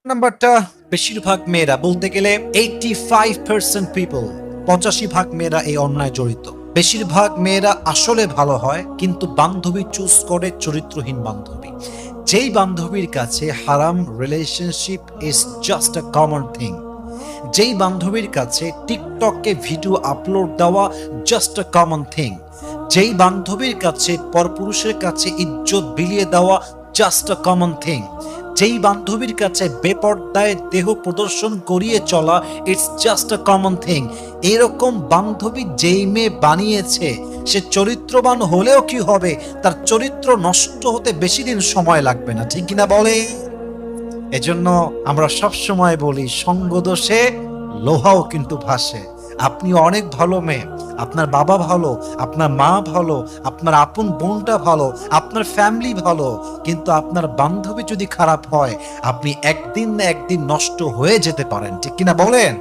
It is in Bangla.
নাম্বারটা, বেশিরভাগ মেয়েরা বলতে গেলে 85% পিপল, 85% মেয়েরা এই অন্যায় জড়িত। বেশিরভাগ মেয়েরা আসলে ভালো হয়, কিন্তু বান্ধবী চুজ করে চরিত্রহীন বান্ধবী। যেই বান্ধবীর কাছে হারাম relationship is just a common thing, যেই বান্ধবীর কাছে টিকটকে ভিডিও আপলোড দেওয়া জাস্ট আ কমন থিং, যেই বান্ধবীর কাছে পরপুরুষের কাছে ইজ্জত বিলিয়ে দেওয়া জাস্ট আ কমন থিং, যেই বান্ধবীর কাছে বেপর্দায় দেহ প্রদর্শন করিয়ে চলা it's just a common thing. এরকম বান্ধবী যেই মেয়ে বানিয়েছে, সে চরিত্রবান হলেও কি হবে, তার চরিত্র নষ্ট হতে বেশি দিন সময় লাগবে না, ঠিক কিনা বলে? এজন্য আমরা সব সময় বলি, সঙ্গদোষে লোহাও কিন্তু ভাসে। আপনি অনেক ভালো মেয়ে, আপনার বাবা ভালো, আপনার মা ভালো, আপনার আপন বোনটা ভালো, আপনার ফ্যামিলি ভালো, কিন্তু আপনার বান্ধবী যদি খারাপ হয়, আপনি একদিন না একদিন নষ্ট হয়ে যেতে পারেন, ঠিক কিনা বলেন?